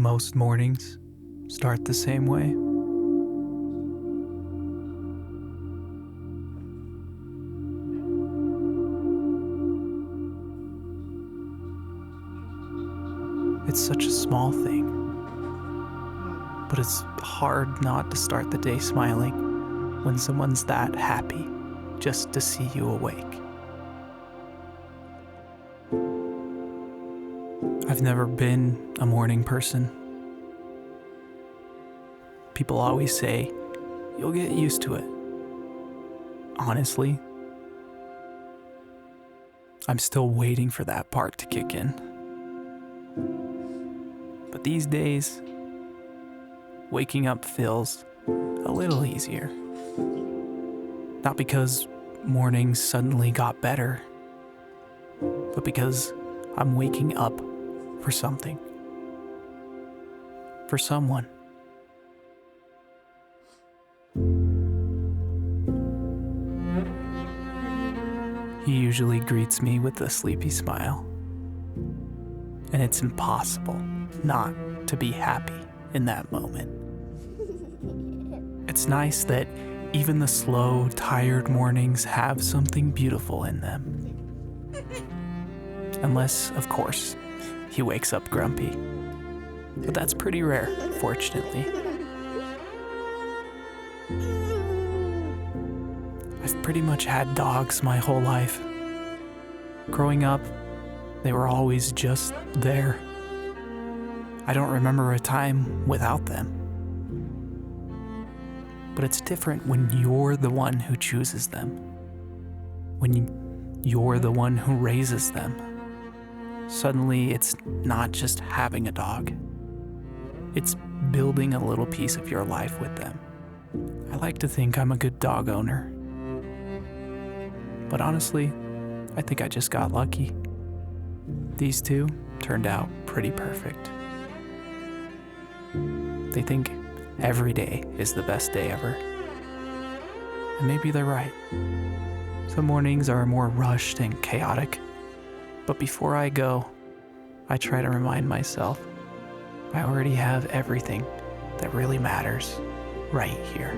most mornings start the same way. It's such a small thing, but it's hard not to start the day smiling when someone's that happy just to see you awake. I've never been a morning person. People always say, you'll get used to it. Honestly, I'm still waiting for that part to kick in. But these days, waking up feels a little easier. Not because mornings suddenly got better, but because I'm waking up for something. For someone. He usually greets me with a sleepy smile. And it's impossible not to be happy in that moment. It's nice that even the slow, tired mornings have something beautiful in them. Unless, of course, he wakes up grumpy. But that's pretty rare, fortunately. I've pretty much had dogs my whole life. Growing up, they were always just there. I don't remember a time without them. But it's different when you're the one who chooses them. When you're the one who raises them. Suddenly, it's not just having a dog. It's building a little piece of your life with them. I like to think I'm a good dog owner. But honestly, I think I just got lucky. These two turned out pretty perfect. They think every day is the best day ever. And maybe they're right. Some mornings are more rushed and chaotic. But before I go, I try to remind myself I already have everything that really matters right here.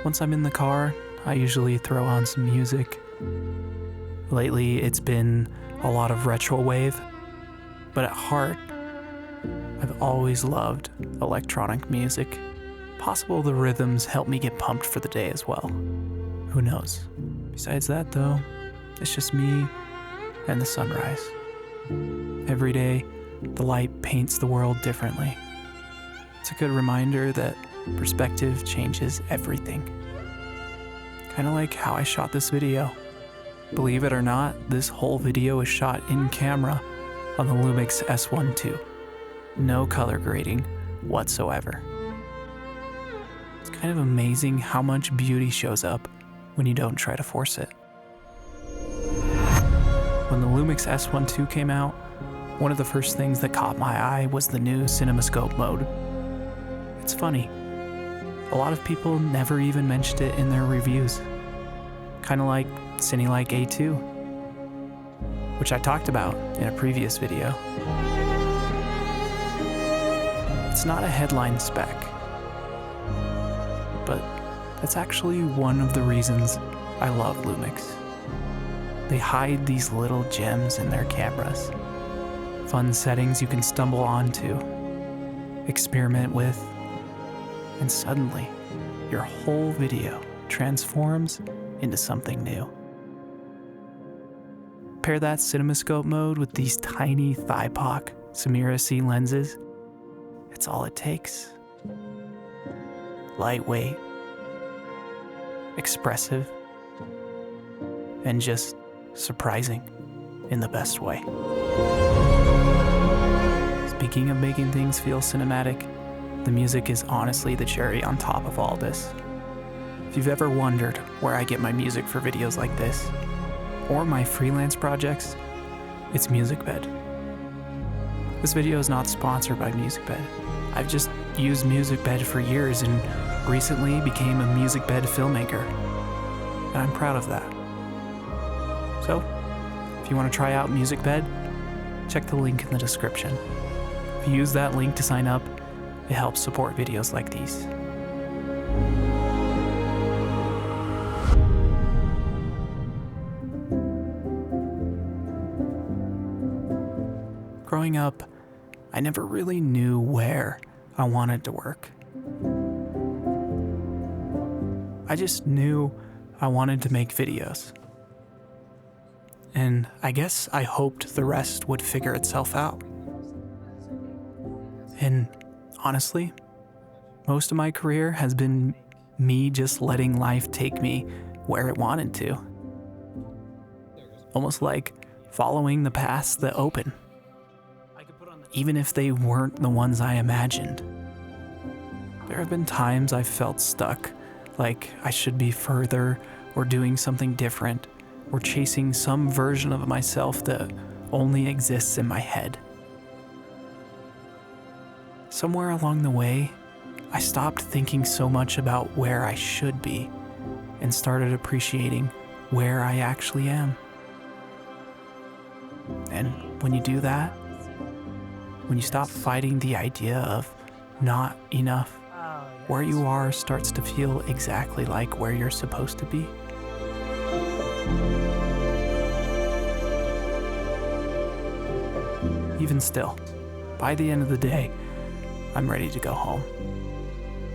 Once I'm in the car, I usually throw on some music. Lately, it's been a lot of retro wave, but at heart, I've always loved electronic music. Possible the rhythms help me get pumped for the day as well. Who knows? Besides that, though, it's just me and the sunrise. Every day, the light paints the world differently. It's a good reminder that perspective changes everything. Kind of like how I shot this video. Believe it or not, this whole video is shot in camera on the Lumix S1 II. No color grading whatsoever. It's kind of amazing how much beauty shows up when you don't try to force it. When the Lumix S1 II came out, one of the first things that caught my eye was the new CinemaScope mode. It's funny. A lot of people never even mentioned it in their reviews. Kind of like CineLike A2, which I talked about in a previous video. It's not a headline spec, but that's actually one of the reasons I love Lumix. They hide these little gems in their cameras. Fun settings you can stumble onto, experiment with, and suddenly, your whole video transforms into something new. Pair that CinemaScope mode with these tiny Thypoch Simera-C lenses. It's all it takes. Lightweight, expressive, and just surprising in the best way. Speaking of making things feel cinematic, the music is honestly the cherry on top of all this. If you've ever wondered where I get my music for videos like this, or my freelance projects, it's MusicBed. This video is not sponsored by MusicBed. I've just used MusicBed for years and recently became a music bed filmmaker, and I'm proud of that. So, if you want to try out Music Bed, check the link in the description. If you use that link to sign up, it helps support videos like these. Growing up, I never really knew where I wanted to work. I just knew I wanted to make videos. And I guess I hoped the rest would figure itself out. And honestly, most of my career has been me just letting life take me where it wanted to. Almost like following the paths that open, even if they weren't the ones I imagined. There have been times I've felt stuck, like I should be further or doing something different, or chasing some version of myself that only exists in my head. Somewhere along the way, I stopped thinking so much about where I should be and started appreciating where I actually am. And when you do that, when you stop fighting the idea of not enough, where you are starts to feel exactly like where you're supposed to be. Even still, by the end of the day, I'm ready to go home.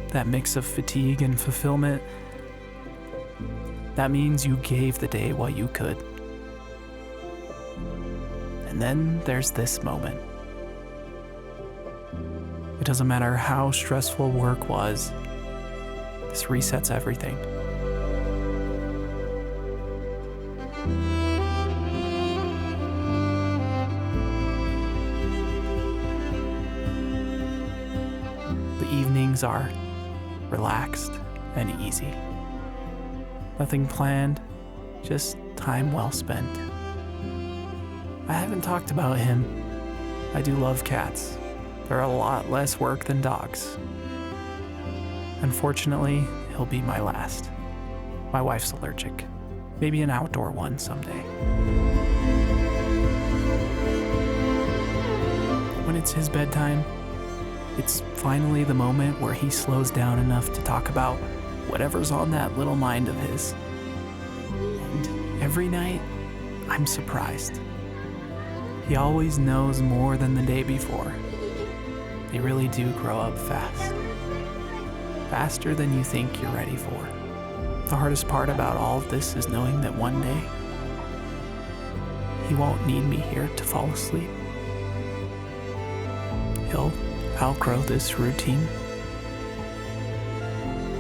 That mix of fatigue and fulfillment, that means you gave the day what you could. And then there's this moment. It doesn't matter how stressful work was, this resets everything. The evenings are relaxed and easy. Nothing planned, just time well spent. I haven't talked about him. I do love cats. They're a lot less work than dogs. Unfortunately, he'll be my last. My wife's allergic. Maybe an outdoor one someday. When it's his bedtime, it's finally the moment where he slows down enough to talk about whatever's on that little mind of his. And every night, I'm surprised. He always knows more than the day before. They really do grow up fast. Faster than you think you're ready for. The hardest part about all of this is knowing that one day, he won't need me here to fall asleep. He'll outgrow this routine,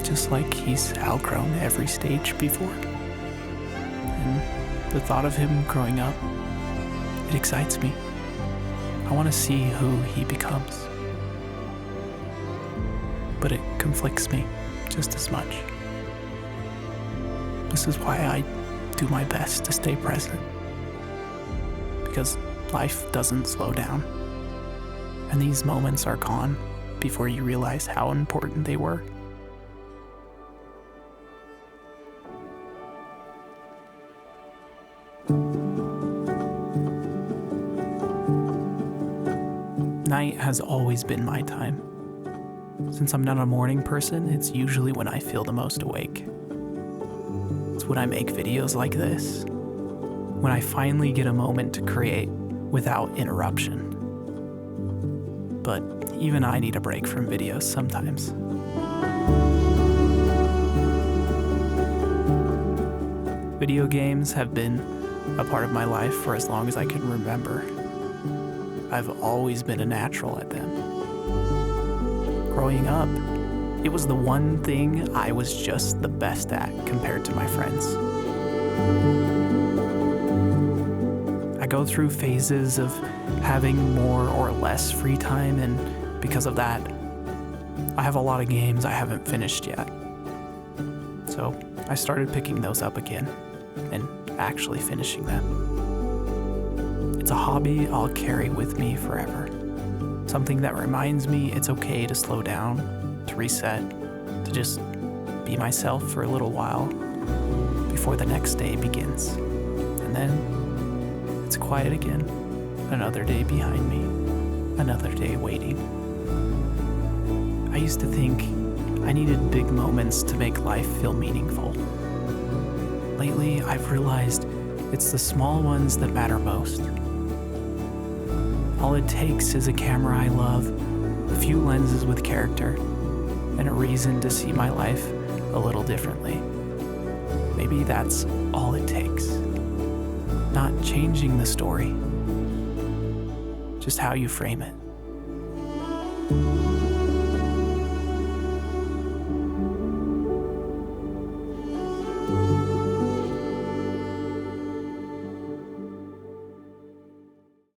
just like he's outgrown every stage before. And the thought of him growing up, it excites me. I want to see who he becomes. But it conflicts me just as much. This is why I do my best to stay present. Because life doesn't slow down. And these moments are gone before you realize how important they were. Night has always been my time. Since I'm not a morning person, it's usually when I feel the most awake. It's when I make videos like this, when I finally get a moment to create without interruption. But even I need a break from videos sometimes. Video games have been a part of my life for as long as I can remember. I've always been a natural at them. Growing up, it was the one thing I was just the best at compared to my friends. I go through phases of having more or less free time, and because of that, I have a lot of games I haven't finished yet. So I started picking those up again and actually finishing them. It's a hobby I'll carry with me forever. Something that reminds me it's okay to slow down, to reset, to just be myself for a little while before the next day begins. And then it's quiet again. Another day behind me, another day waiting. I used to think I needed big moments to make life feel meaningful. Lately, I've realized it's the small ones that matter most. All it takes is a camera I love, a few lenses with character, and a reason to see my life a little differently. Maybe that's all it takes. Not changing the story, just how you frame it.